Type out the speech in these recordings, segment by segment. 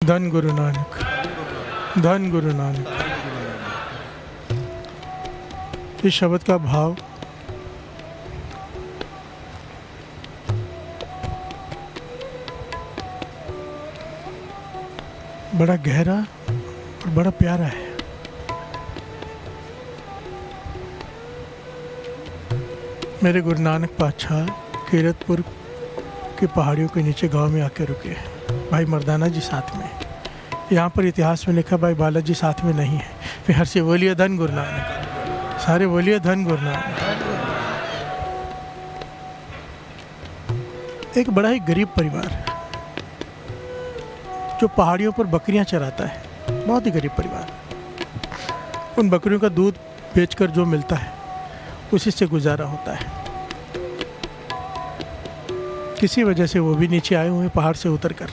धन गुरु नानक, धन गुरु नानक। इस शब्द का भाव बड़ा गहरा और बड़ा प्यारा है। मेरे गुरु नानक पातशाह कीरतपुर की पहाड़ियों के नीचे गांव में आके रुके। भाई मर्दाना जी साथ में। यहाँ पर इतिहास में लिखा भाई बालाजी साथ में नहीं है। फिर हर से बोलिए धन गुरु नानक, सारे बोलिए धन गुरु नानक। एक बड़ा ही गरीब परिवार जो पहाड़ियों पर बकरियां चराता है, बहुत ही गरीब परिवार। उन बकरियों का दूध बेचकर जो मिलता है उसी से गुजारा होता है। किसी वजह से वो भी नीचे आए हुए पहाड़ से उतरकर।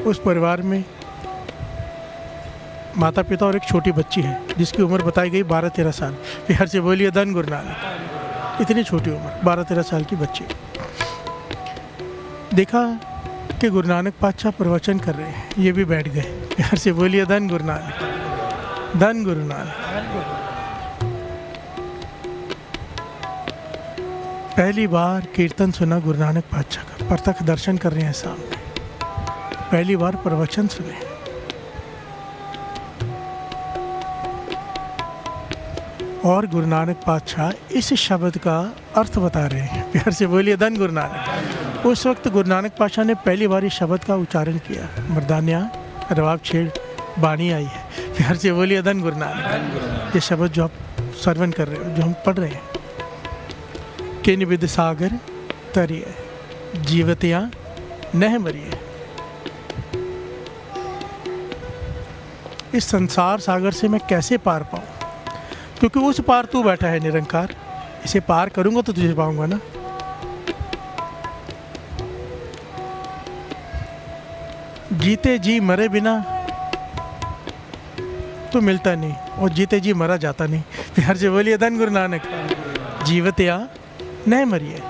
उस परिवार में माता पिता और एक छोटी बच्ची है जिसकी उम्र बताई गई 12-13 साल। बिहार से बोलिए धन गुरु नानक। इतनी छोटी उम्र 12-13 साल की बच्ची। देखा कि गुरु नानक पातशाह प्रवचन कर रहे हैं, ये भी बैठ गए। बिहार से बोलिए धन गुरु नानक, धन गुरु नानक। पहली बार कीर्तन सुना गुरु नानक पातशाह का, प्रत्यक्ष दर्शन कर रहे हैं सामने। पहली बार प्रवचन सुने। और गुरु नानक पातशाह इस शब्द का अर्थ बता रहे हैं। प्यार से बोलिए धन गुरु नानक। उस वक्त गुरु नानक पातशाह ने पहली बार इस शब्द का उच्चारण किया। मर्दानिया रवाब छेड़ बाणी आई है। प्यार से बोलिए धन गुरु नानक। ये शब्द जो आप श्रवण कर रहे हो, जो हम पढ़ रहे हैं, किन विद सागर तरिए जीवतियाँ नह मरिए। इस संसार सागर से मैं कैसे पार पाऊँ, क्योंकि उस पार तू बैठा है निरंकार। इसे पार करूँगा तो तुझे पाऊँगा ना। जीते जी मरे बिना तो मिलता नहीं, और जीते जी मरा जाता नहीं। प्यार से बोलिए धन गुरु नानक। जीवतिया नहीं मरिए।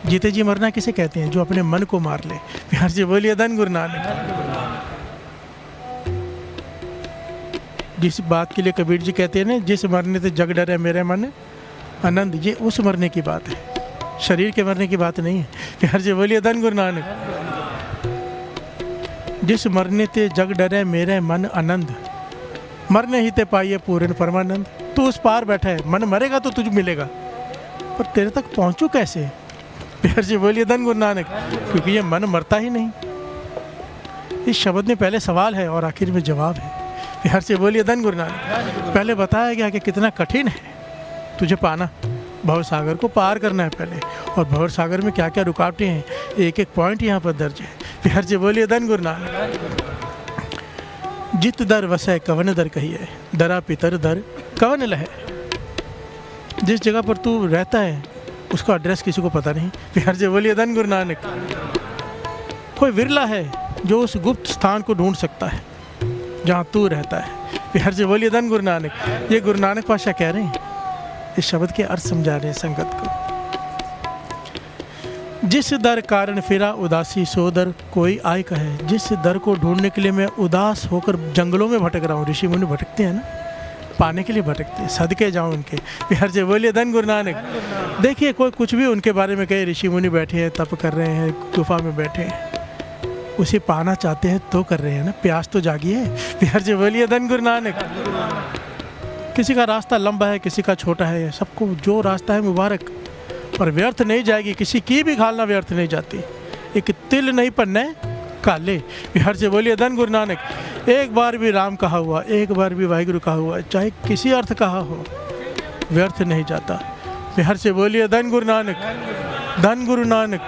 जीते जी मरना किसे कहते हैं? जो अपने मन को मार ले। प्यार से बोलिए धन गुरु नानक। जिस बात के लिए कबीर जी कहते हैं ना, जिस मरने से जग डरे मेरे मन आनंद, ये उस मरने की बात है, शरीर के मरने की बात नहीं है। प्यार से बोलिए धन गुरु नानक। जिस मरने ते जग डरे मेरे मन आनंद, मरने ही ते पाइए पूर्ण परमानंद। तू उस पार बैठा है, मन मरेगा तो तुझे मिलेगा, पर तेरे तक पहुंचू कैसे? प्यार से बोलिए धन गुरु नानक। क्योंकि ये मन मरता ही नहीं। इस शब्द में पहले सवाल है और आखिर में जवाब है। प्यार से बोलिए धन गुरु नानक। पहले बताया गया कि कितना कठिन है तुझे पाना, भव सागर को पार करना है पहले, और भव सागर में क्या क्या रुकावटें हैं, एक एक पॉइंट यहाँ पर दर्ज है। प्यार से बोलिए धन गुरु नानक। जित दर वसै कवन दर कहिए, दरा पितर दर कवन लहे। जिस जगह पर तू रहता है उसका एड्रेस किसी को पता नहीं। प्यार से बोलिए धन गुरु नानक। कोई विरला है जो उस गुप्त स्थान को ढूंढ सकता है जहाँ तू रहता है। प्यार से बोलिए धन गुरु नानक। ये गुरु नानक पातशाह कह रहे हैं, इस शब्द के अर्थ समझा रहे हैं संगत को। जिस दर कारण फिरा उदासी सो दर कोई आय कहे। जिस दर को ढूंढने के लिए मैं उदास होकर जंगलों में भटक रहा हूँ, ऋषि मुनि भटकते हैं ना, पाने के लिए भटकते हैं, सदके जाऊँ उनके। प्यार से बोलिए धन गुरु नानक। देखिए कोई कुछ भी उनके बारे में कहे, ऋषि मुनि बैठे हैं, तप कर रहे हैं, गुफा में बैठे हैं, उसे पाना चाहते हैं तो कर रहे हैं ना, प्यास तो जागी है। प्यार से बोलिए धन गुरु नानक। किसी का रास्ता लंबा है, किसी का छोटा है, सबको जो रास्ता है मुबारक, पर व्यर्थ नहीं जाएगी। किसी की भी खालना व्यर्थ नहीं जाती। एक तिल नहीं पन्ने काले। प्यार से बोलिए धन गुरु नानक। एक बार भी राम कहा हुआ, एक बार भी वाहिगुरु कहा हुआ, चाहे किसी अर्थ कहा हो, व्यर्थ नहीं जाता। प्यार से बोलिए धन गुरु नानक, धन गुरु नानक।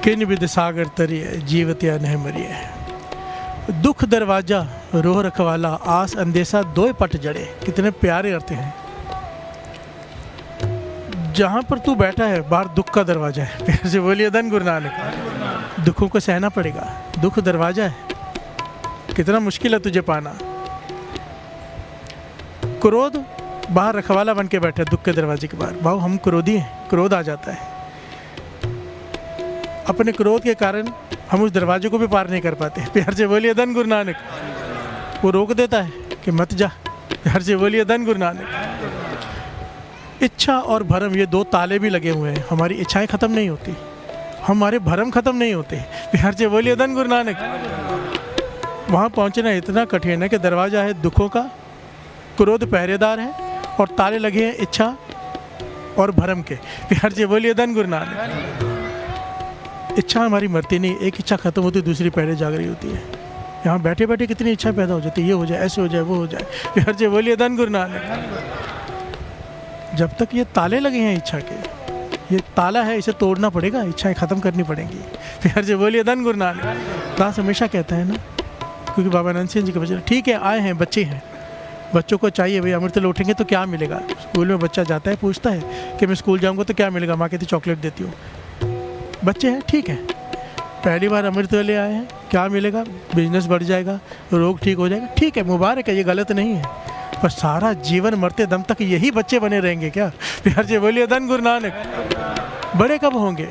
किन विद सागर तरिए जीवतिया नहीं मरिए। दुख दरवाजा रोह रखवाला आस अंदेशा दो पट जड़े। कितने प्यारे अर्थ हैं। जहाँ पर तू बैठा है बाहर दुख का दरवाजा है। प्यार से बोलिए धन गुरु नानक। दुखों को सहना पड़ेगा, दुख दरवाजा है। कितना मुश्किल है तुझे पाना। क्रोध बाहर रखवाला बन के बैठे दुख के दरवाजे के बाहर। भाव हम क्रोधी हैं, क्रोध आ जाता है। अपने क्रोध के कारण हम उस दरवाजे को भी पार नहीं कर पाते। प्यार से बोलिए धन गुरु नानक। वो रोक देता है कि मत जा। प्यार से बोलिए धन गुरु नानक। इच्छा और भरम ये दो ताले भी लगे हुए हैं। हमारी इच्छाएं खत्म नहीं होती, हमारे भरम खत्म नहीं होते। प्यार से बोलिए धन गुरु नानक। वहाँ पहुँचना इतना कठिन है कि दरवाजा है दुखों का, क्रोध पहरेदार है और ताले लगे हैं इच्छा और भरम के। प्यार से बोलिए धन गुरु नानक। इच्छा हमारी मरती नहीं, एक इच्छा खत्म होती दूसरी पहले जाग रही होती है। यहाँ बैठे बैठे कितनी इच्छा पैदा हो जाती है, ये हो जाए, ऐसे हो जाए, वो हो जाए। प्यार से बोलिए धन गुरु नानक। जब तक ये ताले लगे हैं इच्छा के, ये ताला है, इसे तोड़ना पड़ेगा, इच्छाएं खत्म करनी पड़ेंगी। प्यार से बोलिए धन गुरु नानक। दास हमेशा कहता है ना, क्योंकि बाबा नंद सिंह जी के बच्चे ठीक है, आए हैं, बच्चे हैं, बच्चों को चाहिए भाई अमृत लौटेंगे तो क्या मिलेगा। स्कूल में बच्चा जाता है, पूछता है कि मैं स्कूल जाऊँगा तो क्या मिलेगा, माँ कहती चॉकलेट देती हूँ। बच्चे हैं, ठीक है, पहली बार अमृत वाले आए हैं, क्या मिलेगा, बिजनेस बढ़ जाएगा, रोग ठीक हो जाएगा, ठीक है, मुबारक है, ये गलत नहीं है। पर सारा जीवन मरते दम तक यही बच्चे बने रहेंगे क्या। प्यार से बोलिए धन गुरु नानक। बड़े कब होंगे,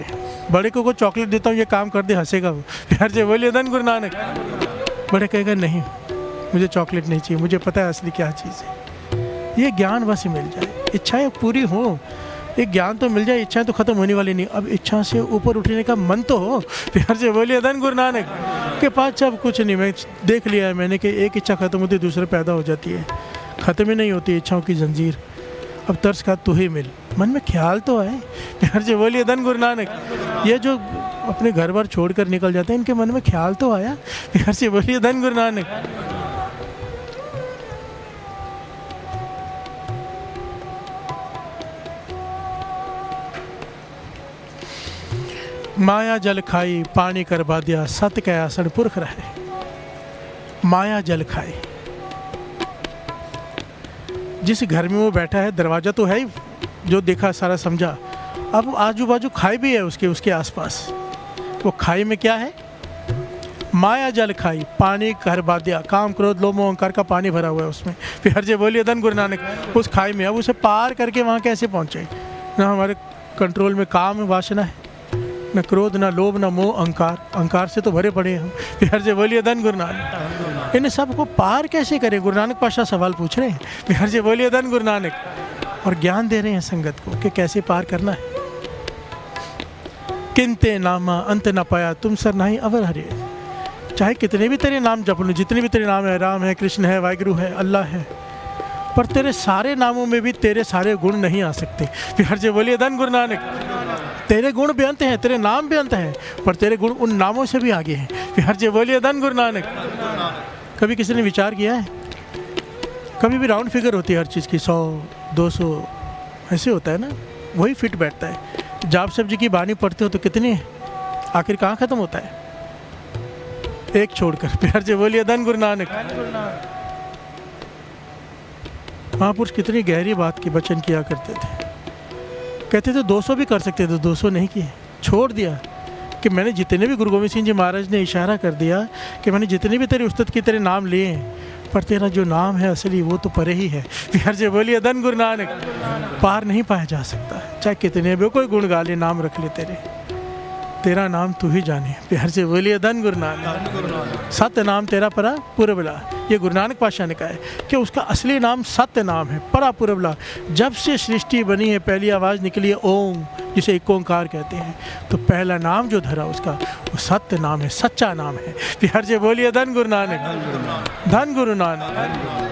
बड़े को चॉकलेट देता हूँ ये काम कर दे, हंसेगा वो। प्यार से बोलिए धन गुरु नानक। बड़े कहेगा नहीं मुझे चॉकलेट नहीं चाहिए, मुझे पता है असली क्या चीज़ है। ये ज्ञान बस मिल जाए, इच्छाएं पूरी हो, एक ज्ञान तो मिल जाए, इच्छाएं तो खत्म होने वाली नहीं। अब इच्छा से ऊपर उठने का मन तो हो। प्यार से बोलिए धन गुरु नानक। के पास जब कुछ नहीं, मैं देख लिया है मैंने कि एक इच्छा खत्म होती है दूसरे पैदा हो जाती है, ख़त्म ही नहीं होती इच्छाओं की जंजीर। अब तर्स का तू ही मिल, मन में ख्याल तो आए। प्यार से बोलिए धन गुरु नानक। ये जो अपने घर बार छोड़ कर निकल जाते हैं, इनके मन में ख्याल तो आया। प्यार से बोलिए धन गुरु नानक। माया जल खाई पानी कर बादिया, सत कै आसन पुरख रहे। माया जल खाई, जिस घर में वो बैठा है दरवाज़ा तो है ही, जो देखा सारा समझा। अब आजू बाजू खाई भी है उसके आसपास। वो खाई में क्या है, माया जल खाई पानी कर बादिया, काम क्रोध लोभ मोह अहंकार का पानी भरा हुआ है उसमें। फिर जे बोलिए धन गुरु नानक। उस खाई में अब उसे पार करके वहाँ कैसे पहुँचे। ना हमारे कंट्रोल में काम वासना है, न क्रोध, न लोभ, न मोह, अहंकार से तो भरे पड़े हैं हम। प्यार से बोलिए धन गुरु नानक। इन सबको पार कैसे करें, गुरु नानक पातशाह सवाल पूछ रहे हैं। प्यार से बोलिए धन गुरु नानक। और ज्ञान दे रहे हैं संगत को कि कैसे पार करना है। किंते नामा अंत न पाया तुम सर नहीं अवर हरे। चाहे कितने भी तेरे नाम जप लो, जितने भी तेरे नाम है, राम है, कृष्ण है, वाहिगुरु है, अल्लाह है, पर तेरे सारे नामों में भी तेरे सारे गुण नहीं आ सकते। प्यार से बोलिए धन गुरु नानक। तेरे गुण भी अंत हैं, तेरे नाम भी अंत हैं, पर तेरे गुण उन नामों से भी आगे हैं। प्यार से बोलिए धन गुरु नानक। कभी किसी ने विचार किया है, कभी भी राउंड फिगर होती है हर चीज़ की, 100 200 ऐसे होता है ना, वही फिट बैठता है। जाप साहब जी की बानी पढ़ते हो तो कितनी है, आखिर कहाँ ख़त्म होता है, एक छोड़कर। प्यार से बोलिए धन गुरु नानक। महापुरुष कितनी गहरी बात की वचन किया करते थे। कहते थे 200 भी कर सकते थे, 200 नहीं किए, छोड़ दिया। कि मैंने जितने भी, गुरु गोविंद सिंह जी महाराज ने इशारा कर दिया कि मैंने जितने भी तेरे उस्ताद की तेरे नाम लिए हैं, पर तेरा जो नाम है असली वो तो परे ही है। प्यार से बोलिए धन गुरु नानक। पार नहीं पाया जा सकता, चाहे कितने भी कोई गुण गा ले, नाम रख ले तेरा नाम तू ही जाने। प्यार से बोलिए धन गुरु नानक। सत्य नाम तेरा परा पुरबला। ये गुरु नानक पातशाह ने कहा है कि उसका असली नाम सत्य नाम है, परा पुरबला। जब से सृष्टि बनी है पहली आवाज़ निकली है ओम, जिसे एक ओंकार कहते हैं, तो पहला नाम जो धरा उसका वो सत्य नाम है, सच्चा नाम है। प्यार से बोलिए धन गुरु नानक। धन गुरु नानक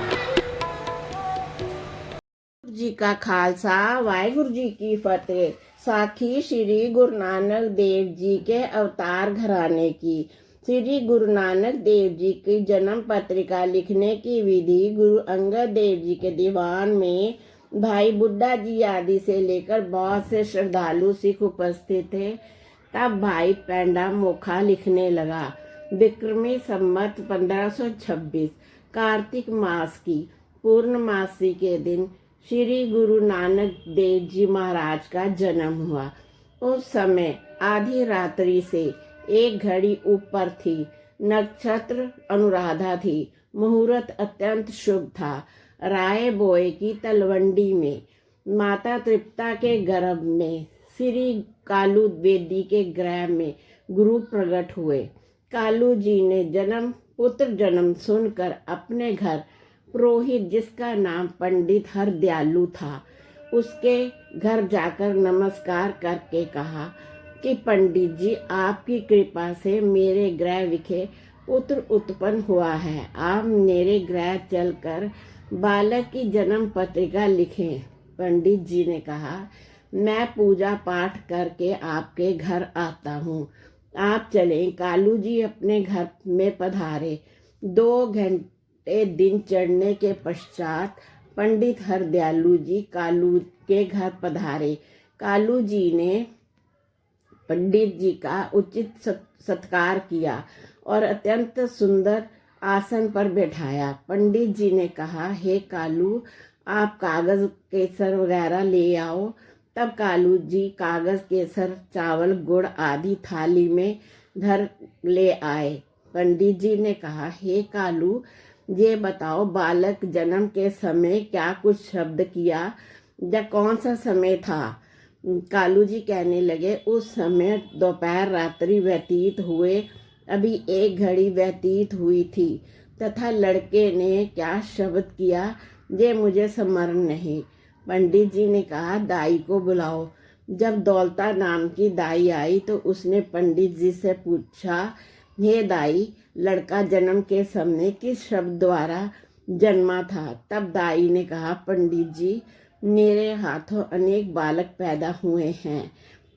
जी का खालसा, वाहिगुरु जी की फतेह। साखी श्री गुरु नानक देव जी के अवतार घराने की। श्री गुरु नानक देव जी की जन्म पत्रिका लिखने की विधि गुरु अंगद देव जी के दीवान में भाई बुड्ढा जी आदि से लेकर बहुत से श्रद्धालु सिख उपस्थित थे। तब भाई पेंडा मोखा लिखने लगा। विक्रमी संवत 1526 कार्तिक मास की पूर्णमासी के दिन श्री गुरु नानक देव जी महाराज का जन्म हुआ। उस समय आधी रात्रि से एक घड़ी ऊपर थी। नक्षत्र अनुराधा थी। मुहूर्त अत्यंत शुभ था। राय बोए की तलवंडी में, माता तृप्ता के गर्भ में, श्री कालू बेदी के गृह में गुरु प्रकट हुए। कालू जी ने पुत्र जन्म सुनकर अपने घर पुरोहित, जिसका नाम पंडित हरदयालु था, उसके घर जाकर नमस्कार करके कहा कि पंडित जी, आपकी कृपा से मेरे गृह विखे पुत्र उत्पन्न हुआ है। आप मेरे गृह चलकर बालक की जन्म पत्रिका लिखें। पंडित जी ने कहा, मैं पूजा पाठ करके आपके घर आता हूँ, आप चलें। कालू जी अपने घर में पधारे। 2 घंटे दिन चढ़ने के पश्चात पंडित हरदयालु जी कालू के घर पधारे। कालू जी ने पंडित जी का उचित सत्कार किया और अत्यंत सुंदर आसन पर बैठाया। पंडित जी ने कहा, हे कालू, आप कागज केसर वगैरह ले आओ। तब कालू जी कागज केसर चावल गुड़ आदि थाली में धर ले आए। पंडित जी ने कहा, हे कालू, ये बताओ, बालक जन्म के समय क्या कुछ शब्द किया या कौन सा समय था? कालू जी कहने लगे, उस समय दोपहर रात्रि व्यतीत हुए, अभी 1 घड़ी व्यतीत हुई थी, तथा लड़के ने क्या शब्द किया ये मुझे स्मरण नहीं। पंडित जी ने कहा, दाई को बुलाओ। जब दौलता नाम की दाई आई तो उसने पंडित जी से पूछा, हे दाई, लड़का जन्म के समय किस शब्द द्वारा जन्मा था? तब दाई ने कहा, पंडित जी, मेरे हाथों अनेक बालक पैदा हुए हैं,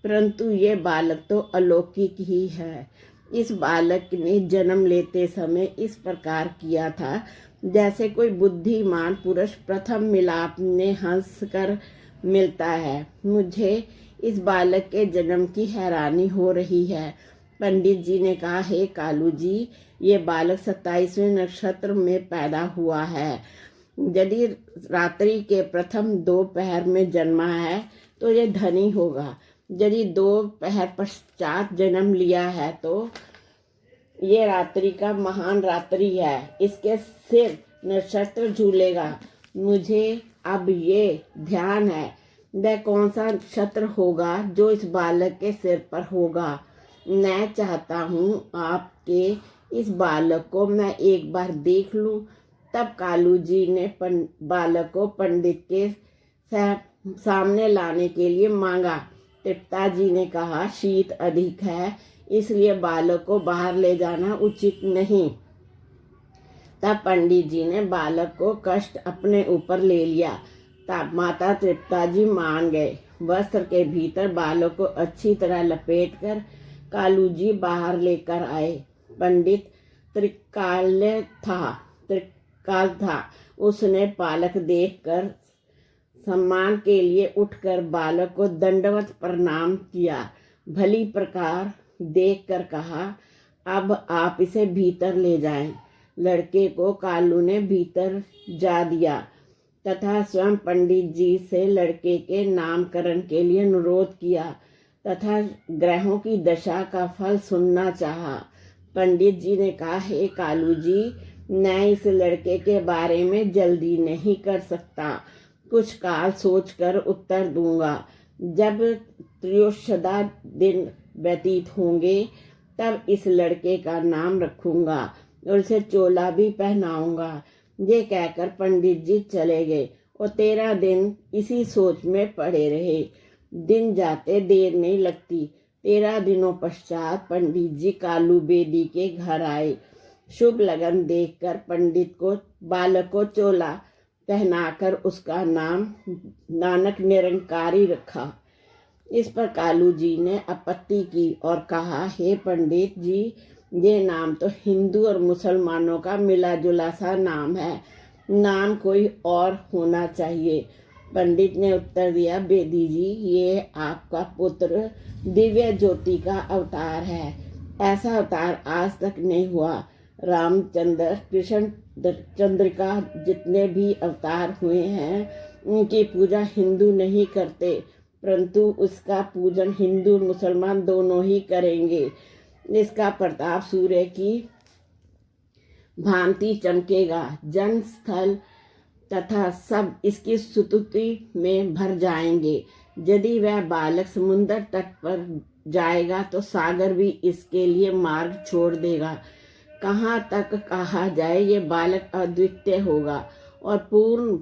परंतु ये बालक तो अलौकिक ही है। इस बालक ने जन्म लेते समय इस प्रकार किया था जैसे कोई बुद्धिमान पुरुष प्रथम मिलाप में हंस कर मिलता है। मुझे इस बालक के जन्म की हैरानी हो रही है। पंडित जी ने कहा, हे कालू जी, ये बालक 27वें नक्षत्र में पैदा हुआ है। यदि रात्रि के प्रथम 2 पहर में जन्मा है तो ये धनी होगा। यदि 2 पहर पश्चात जन्म लिया है तो ये रात्रि का महान रात्रि है, इसके सिर नक्षत्र झूलेगा। मुझे अब ये ध्यान है, वह कौन सा नक्षत्र होगा जो इस बालक के सिर पर होगा। मैं चाहता हूँ आपके इस बालक को मैं एक बार देख लूँ। तब कालू जी ने बालक को पंडित के सामने लाने के लिए मांगा। तृप्ता जी ने कहा, शीत अधिक है, इसलिए बालक को बाहर ले जाना उचित नहीं। तब पंडित जी ने बालक को कष्ट अपने ऊपर ले लिया। तब माता तृप्ता जी मान गए। वस्त्र के भीतर बालक को अच्छी तरह लपेटकर कालू जी बाहर लेकर आए। पंडित त्रिकाल था। उसने बालक देखकर सम्मान के लिए उठकर बालक को दंडवत प्रणाम किया। भली प्रकार देखकर कहा, अब आप इसे भीतर ले जाएं। लड़के को कालू ने भीतर जा दिया तथा स्वयं पंडित जी से लड़के के नामकरण के लिए अनुरोध किया तथा ग्रहों की दशा का फल सुनना चाहा। पंडित जी ने कहा, हे कालू जी, मैं इस लड़के के बारे में जल्दी नहीं कर सकता, कुछ काल सोचकर उत्तर दूंगा। जब त्रयोदशा दिन व्यतीत होंगे तब इस लड़के का नाम रखूंगा और उसे चोला भी पहनाऊंगा। ये कहकर पंडित जी चले गए और 13 दिन इसी सोच में पड़े रहे। दिन जाते देर नहीं लगती। 13 दिनों पश्चात पंडित जी कालू बेदी के घर आए। शुभ लगन देखकर पंडित को बालक को चोला पहनाकर उसका नाम नानक निरंकारी रखा। इस पर कालू जी ने आपत्ति की और कहा, हे पंडित जी, ये नाम तो हिंदू और मुसलमानों का मिला जुला सा नाम है, नाम कोई और होना चाहिए। पंडित ने उत्तर दिया, बेदी जी, ये आपका पुत्र दिव्य ज्योति का अवतार है। ऐसा अवतार आज तक नहीं हुआ। रामचंद्र, कृष्ण चंद्रिका जितने भी अवतार हुए हैं उनकी पूजा हिंदू नहीं करते, परंतु उसका पूजन हिंदू मुसलमान दोनों ही करेंगे। इसका प्रताप सूर्य की भांति चमकेगा। जन स्थल तथा सब इसकी स्तुति में भर जाएंगे। यदि वह बालक समुद्र तट पर जाएगा तो सागर भी इसके लिए मार्ग छोड़ देगा। कहाँ तक कहा जाए ये बालक अद्वितीय होगा और पूर्ण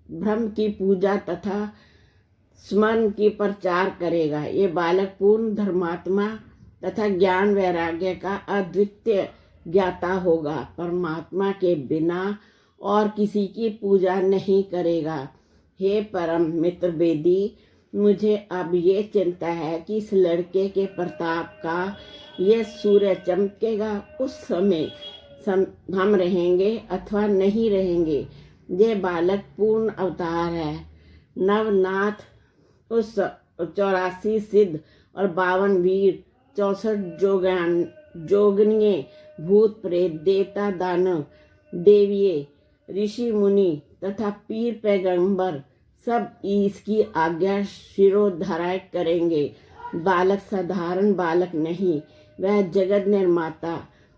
ब्रह्म की पूजा तथा स्मरण की प्रचार करेगा। ये बालक पूर्ण धर्मात्मा तथा ज्ञान वैराग्य का अद्वितीय ज्ञाता होगा। परमात्मा के बिना और किसी की पूजा नहीं करेगा। हे परम मित्र बेदी, मुझे अब ये चिंता है कि इस लड़के के प्रताप का ये सूर्य चमकेगा, उस समय हम रहेंगे अथवा नहीं रहेंगे। ये बालक पूर्ण अवतार है। नवनाथ उस 84 सिद्ध और 52 वीर, 64 जोगनिये, भूत प्रेत, देवता दानव, देविये, ऋषि मुनि तथा पीर पैगंबर सब इसकी आज्ञा शिरोधार्य करेंगे। बालक साधारण बालक नहीं, वह जगत निर्माता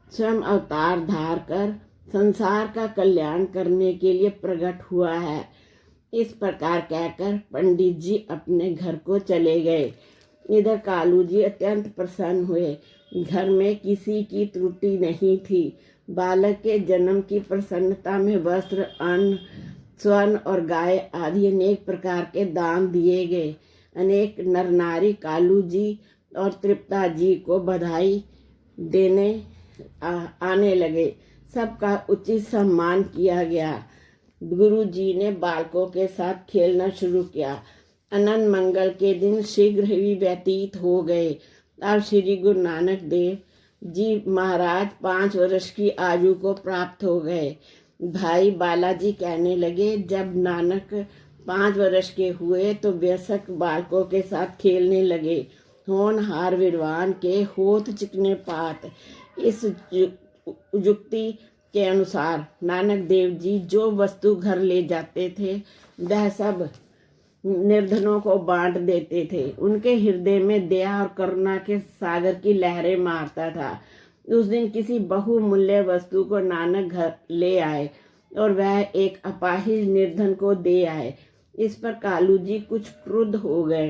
स्वयं अवतार धार कर संसार का कल्याण करने के लिए प्रकट हुआ है। इस प्रकार कहकर पंडित जी अपने घर को चले गए। इधर कालू जी अत्यंत प्रसन्न हुए। घर में किसी की त्रुटि नहीं थी। बालक के जन्म की प्रसन्नता में वस्त्र, अन्न, स्वर्ण और गाय आदि अनेक प्रकार के दान दिए गए। अनेक नर नारी कालू जी और तृप्ता जी को बधाई देने आने लगे। सबका उचित सम्मान किया गया। गुरु जी ने बालकों के साथ खेलना शुरू किया। अनंत मंगल के दिन शीघ्र ही व्यतीत हो गए। अब श्री गुरु नानक देव जी महाराज 5 वर्ष की आयु को प्राप्त हो गए। भाई बालाजी कहने लगे, जब नानक 5 वर्ष के हुए तो वयस्क बालकों के साथ खेलने लगे। होनहार विद्वान के होठ चिकने पात। इस युक्ति के अनुसार नानक देव जी जो वस्तु घर ले जाते थे वह सब निर्धनों को बांट देते थे। उनके हृदय में दया और करुणा के सागर की लहरें मारता था। उस दिन किसी बहुमूल्य वस्तु को नानक घर ले आए और वह एक अपाहिज निर्धन को दे आए। इस पर कालू जी कुछ क्रुद्ध हो गए।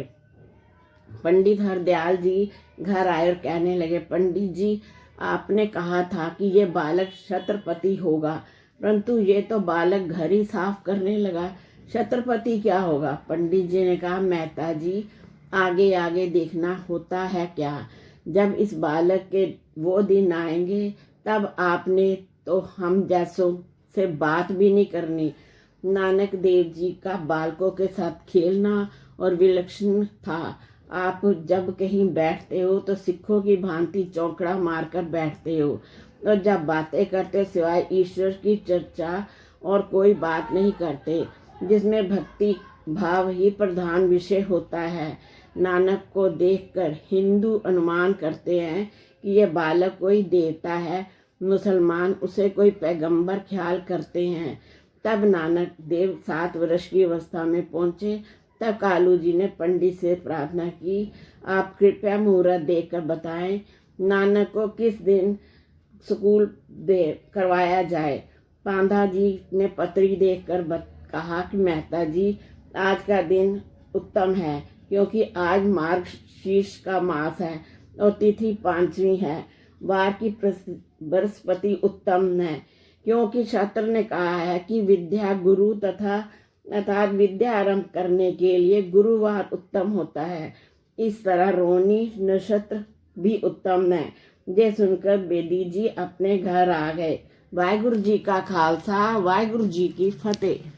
पंडित हरदयाल जी घर आए और कहने लगे, पंडित जी, आपने कहा था कि ये बालक छत्रपति होगा, परंतु ये तो बालक घर ही साफ करने लगा, छत्रपति क्या होगा? पंडित जी ने कहा, मेहता जी, आगे आगे देखना होता है क्या? जब इस बालक के वो दिन आएंगे तब आपने तो हम जैसों से बात भी नहीं करनी। नानक देव जी का बालकों के साथ खेलना और विलक्षण था। आप जब कहीं बैठते हो तो सिखों की भांति चौकड़ा मारकर बैठते हो और जब बातें करते सिवाय ईश्वर की चर्चा और कोई बात नहीं करते, जिसमें भक्ति भाव ही प्रधान विषय होता है। नानक को देखकर हिंदू अनुमान करते हैं कि यह बालक कोई देवता है, मुसलमान उसे कोई पैगंबर ख्याल करते हैं। तब नानक देव 7 वर्ष की अवस्था में पहुंचे। तब कालू जी ने पंडित से प्रार्थना की, आप कृपया मुहूर्त देखकर बताएं नानक को किस दिन स्कूल करवाया जाए। पांधा जी ने पत्री देखकर कहा कि मेहता जी, आज का दिन उत्तम है, क्योंकि आज मार्गशीर्ष का मास है और तिथि 5वीं है। वार की बृहस्पति उत्तम है, क्योंकि शास्त्र ने कहा है कि विद्या गुरु अर्थात विद्या आरंभ करने के लिए गुरुवार उत्तम होता है। इस तरह रोहिणी नक्षत्र भी उत्तम है। ये सुनकर बेदी जी अपने घर आ गए। वाहिगुरु जी का खालसा, वाहिगुरु जी की फतेह।